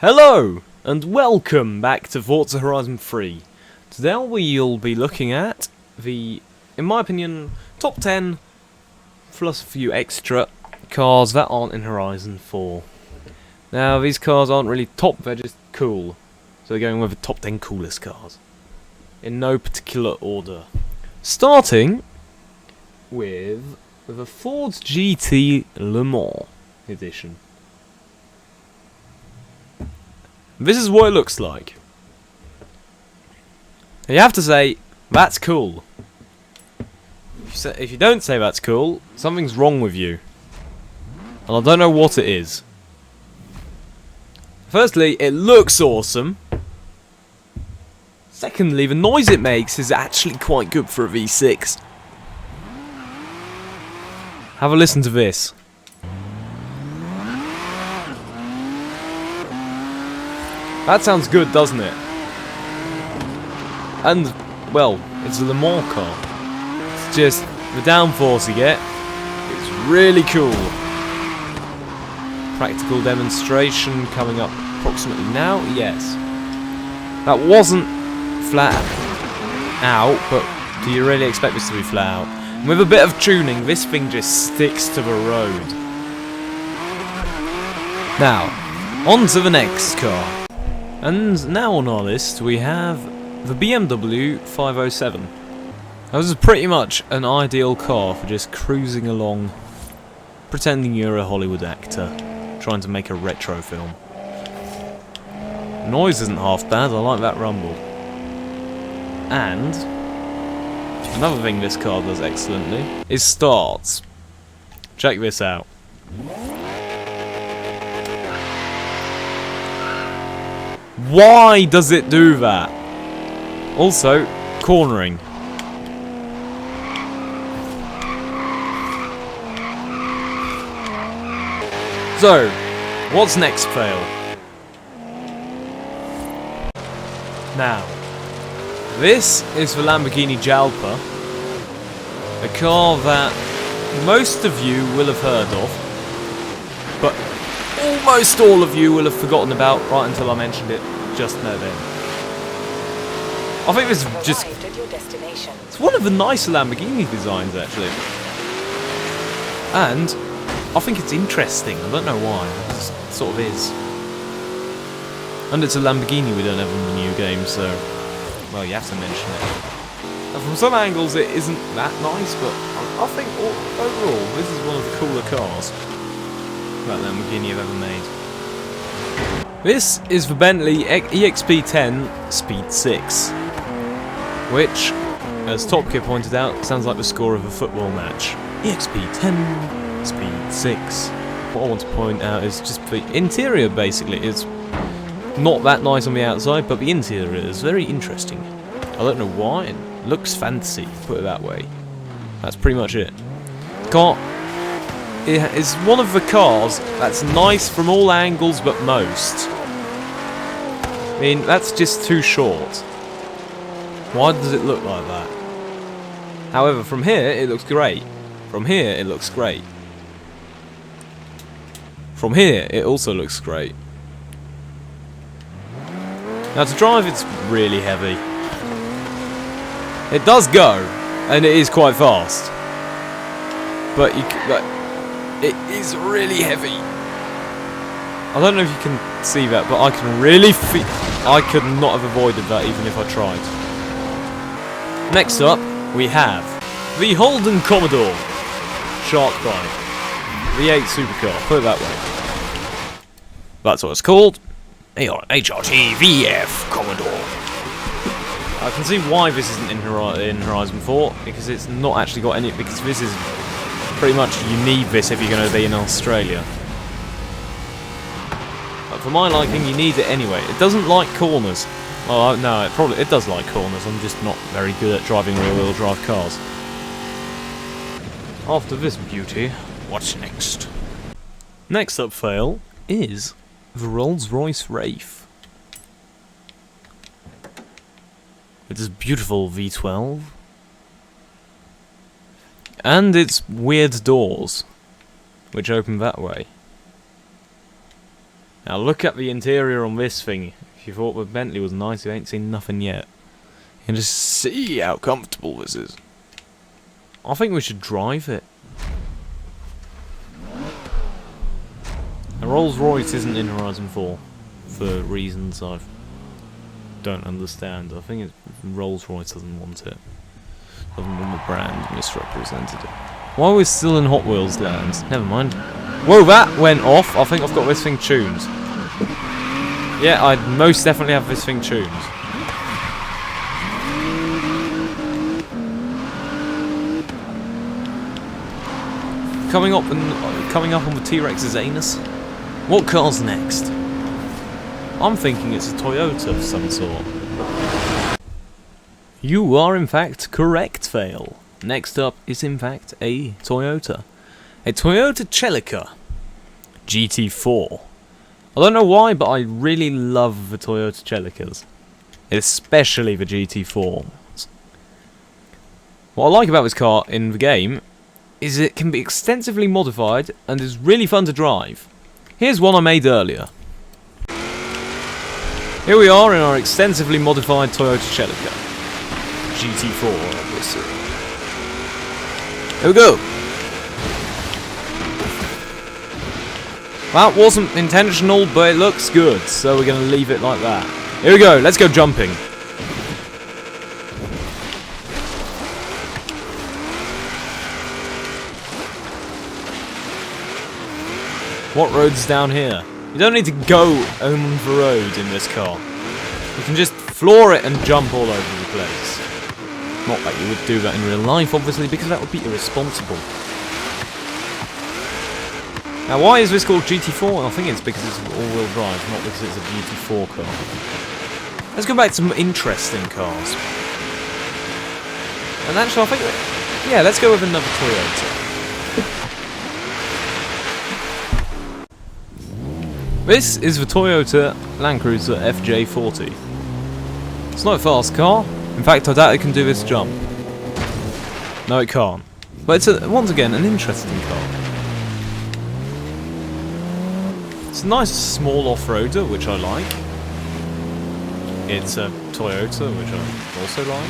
Hello, and welcome back to Forza Horizon 3. Today we'll be looking at the, in my opinion, top 10 plus a few extra cars that aren't in Horizon 4. Now, these cars aren't really top, they're just cool. So we're going with the top 10 coolest cars. In no particular order. Starting with the Ford GT Le Mans edition. This is what it looks like. And you have to say, that's cool. If you don't say that's cool, something's wrong with you. And I don't know what it is. Firstly, it looks awesome. Secondly, the noise it makes is actually quite good for a V6. Have a listen to this. That sounds good, doesn't it? And, well, it's a Le Mans car. It's just the downforce you get. It's really cool. Practical demonstration coming up approximately now. Yes. That wasn't flat out, but do you really expect this to be flat out? And with a bit of tuning, this thing just sticks to the road. Now, on to the next car. And now on our list we have the BMW 507. Now, this is pretty much an ideal car for just cruising along, pretending you're a Hollywood actor, trying to make a retro film. The noise isn't half bad, I like that rumble. And another thing this car does excellently is starts. Check this out. Why does it do that? Also, cornering. So, what's next, Fail? Now, this is the Lamborghini Jalpa, a car that most of you will have heard of, but almost all of you will have forgotten about right until I mentioned it just now then. I think this is just... It's one of the nicer Lamborghini designs, actually. And I think it's interesting. I don't know why. It just sort of is. And it's a Lamborghini we don't have in the new game, so... Well, you have to mention it. And from some angles it isn't that nice, but I think overall this is one of the cooler cars that Lamborghini have ever made. This is the Bentley EXP 10 Speed 6, which, as Top Gear pointed out, sounds like the score of a football match. EXP 10 Speed 6. What I want to point out is just the interior, basically. It's not that nice on the outside, but the interior is very interesting. I don't know why, it looks fancy, put it that way. That's pretty much it. It's one of the cars that's nice from all angles but most. I mean, that's just too short. Why does it look like that? However, from here it looks great. From here it looks great. From here it also looks great. Now to drive it's really heavy. It does go, and it is quite fast. But it is really heavy. I don't know if you can see that, but I can really feel... I could not have avoided that even if I tried. Next up, we have the Holden Commodore Shark Bike V8 supercar, put it that way. That's what it's called. HRT VF Commodore. I can see why this isn't in Horizon 4, because it's not actually got any... Because this is... Pretty much you need this if you're going to be in Australia. But for my liking, you need it anyway. It doesn't like corners. Well, no, it does like corners. I'm just not very good at driving rear-wheel drive cars. After this beauty, what's next? Next up, Fail, is the Rolls Royce Wraith. It is beautiful V12. And its weird doors, which open that way. Now look at the interior on this thing. If you thought the Bentley was nice, you ain't seen nothing yet. You can just see how comfortable this is. I think we should drive it. A Rolls Royce isn't in Horizon 4 for reasons I don't understand. I think Rolls Royce doesn't want it. Doesn't want the brand, misrepresented it. Why are we still in Hot Wheels land? Never mind. Whoa, that went off. I think I've got this thing tuned. Yeah, I most definitely have this thing tuned. Coming up on the T-Rex's anus. What car's next? I'm thinking it's a Toyota of some sort. You are in fact correct, Fail. Next up is in fact a Toyota. A Toyota Celica GT4. I don't know why, but I really love the Toyota Celicas. Especially the GT4. What I like about this car in the game is it can be extensively modified and is really fun to drive. Here's one I made earlier. Here we are in our extensively modified Toyota Celica GT4, obviously. Here we go. That wasn't intentional, but it looks good, so we're going to leave it like that. Here we go, let's go jumping. What road's down here? You don't need to go on the road in this car. You can just floor it and jump all over the place. Not that you would do that in real life, obviously, because that would be irresponsible. Now, why is this called GT4? I think it's because it's all-wheel drive, not because it's a GT4 car. Let's go back to some interesting cars. And actually, I think... yeah, let's go with another Toyota. This is the Toyota Land Cruiser FJ40. It's not a fast car. In fact, I doubt it can do this jump. No, it can't. But it's, once again, an interesting car. It's a nice small off-roader, which I like. It's a Toyota, which I also like.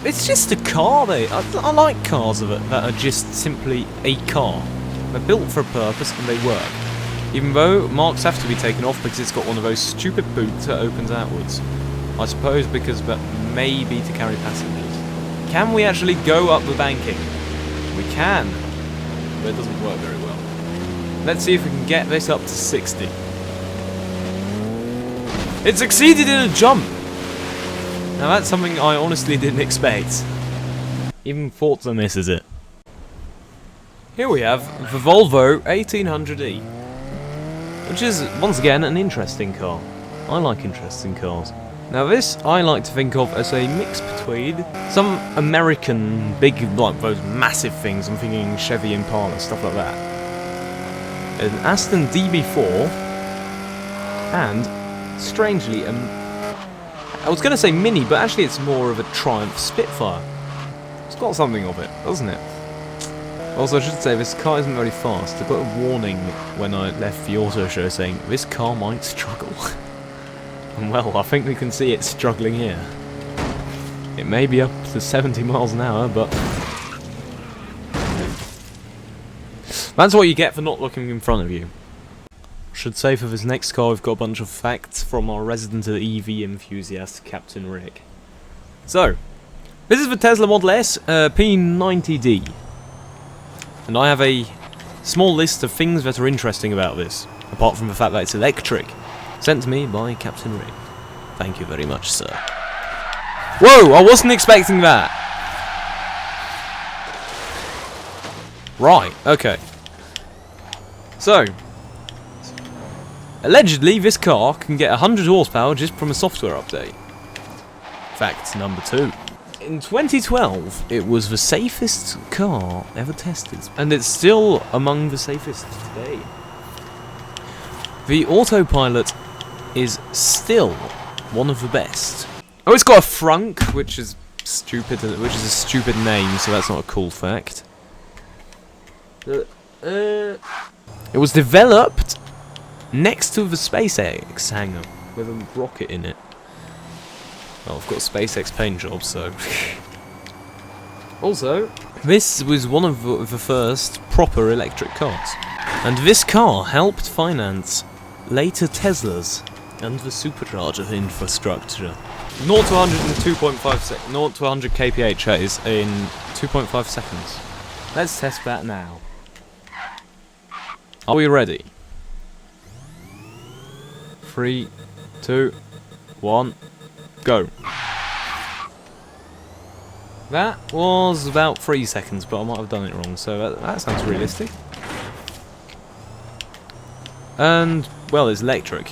It's just a car, I like cars that are just simply a car. They're built for a purpose and they work. Even though marks have to be taken off because it's got one of those stupid boots that opens outwards. I suppose because that may be to carry passengers. Can we actually go up the banking? We can, but it doesn't work very well. Let's see if we can get this up to 60. It succeeded in a jump! Now that's something I honestly didn't expect. Even Forza misses it. Here we have the Volvo 1800E, which is, once again, an interesting car. I like interesting cars. Now this, I like to think of as a mix between some American big, like those massive things, I'm thinking Chevy Impala, stuff like that, an Aston DB4, and, strangely, I was going to say Mini, but actually it's more of a Triumph Spitfire. It's got something of it, doesn't it? Also, I should say, this car isn't very fast. I got a warning when I left the auto show saying, this car might struggle. And well, I think we can see it struggling here. It may be up to 70 miles an hour, but... that's what you get for not looking in front of you. I should say for this next car, we've got a bunch of facts from our resident EV enthusiast, CaptainRic. So, this is the Tesla Model S P90D. And I have a small list of things that are interesting about this, apart from the fact that it's electric, sent to me by CaptainRic. Thank you very much, sir. Whoa, I wasn't expecting that! Right, okay. So, allegedly this car can get 100 horsepower just from a software update. Fact number 2. In 2012, it was the safest car ever tested, and it's still among the safest today. The autopilot is still one of the best. Oh, it's got a frunk, which is stupid, which is a stupid name, so that's not a cool fact. It It was developed next to the SpaceX hangar with a rocket in it. Well, I've got a SpaceX paint job, so... Also, this was one of the first proper electric cars. And this car helped finance later Teslas and the supercharger infrastructure. 0 to 100 in 2.5 seconds. 0 to 100 kph that is in 2.5 seconds. Let's test that now. Are we ready? 3, 2, 1, go. That was about 3 seconds, but I might have done it wrong, so that sounds realistic. And, well, it's electric.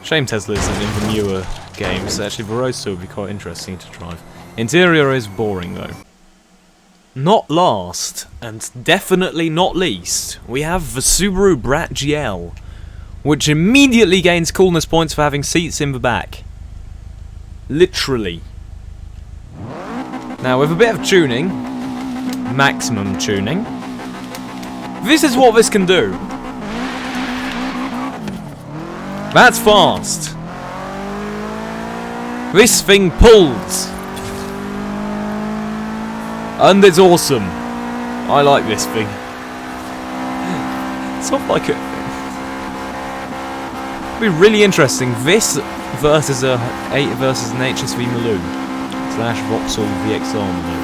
Shame Tesla isn't in the newer games. Actually, the Roadster would be quite interesting to drive. Interior is boring, though. Not last, and definitely not least, we have the Subaru BRZ, which immediately gains coolness points for having seats in the back. Literally. Now, with a bit of tuning, maximum tuning, this is what this can do. That's fast. This thing pulls. And it's awesome. I like this thing. It's not like it. It'd be really interesting. This versus an HSV Maloo / Vauxhall VXR Maloo.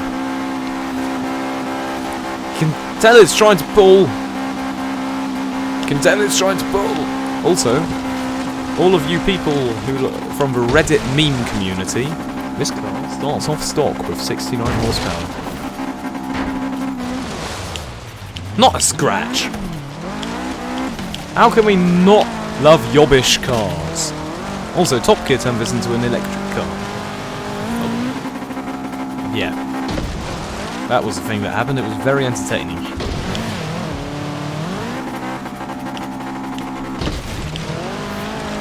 You can tell it's trying to pull. You can tell it's trying to pull. Also, all of you people who from the Reddit meme community, this car starts off stock with 69 horsepower. Not a scratch. How can we not love yobbish cars? Also, Top Gear turned this into an electric car. Oh. Yeah. That was the thing that happened. It was very entertaining.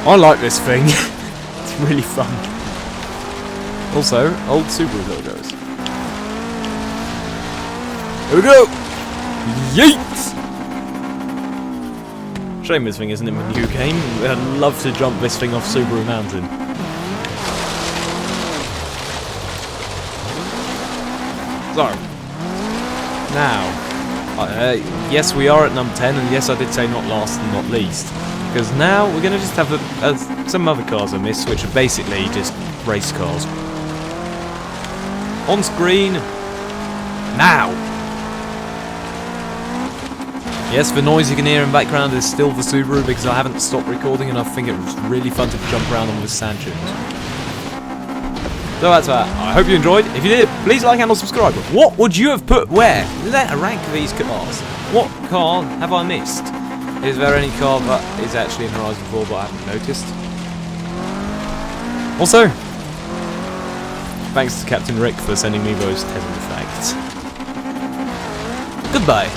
I like this thing. It's really fun. Also, old Subaru logos. Here we go! Yeet! Shame this thing isn't in the new game. I'd love to jump this thing off Subaru Mountain. So, now, yes, we are at number 10, and yes, I did say not last and not least. Because now we're going to just have some other cars I missed, which are basically just race cars. On screen, now! Yes, the noise you can hear in the background is still the Subaru because I haven't stopped recording and I think it was really fun to jump around on with sand dunes. So that's that. I hope you enjoyed. If you did, please like and subscribe. What would you have put where? Let rank these cars. What car have I missed? Is there any car that is actually in Horizon 4 but I haven't noticed? Also, thanks to CaptainRic for sending me those Tesla facts. Goodbye.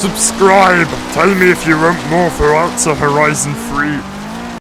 Subscribe! Tell me if you want more for Forza Horizon 3.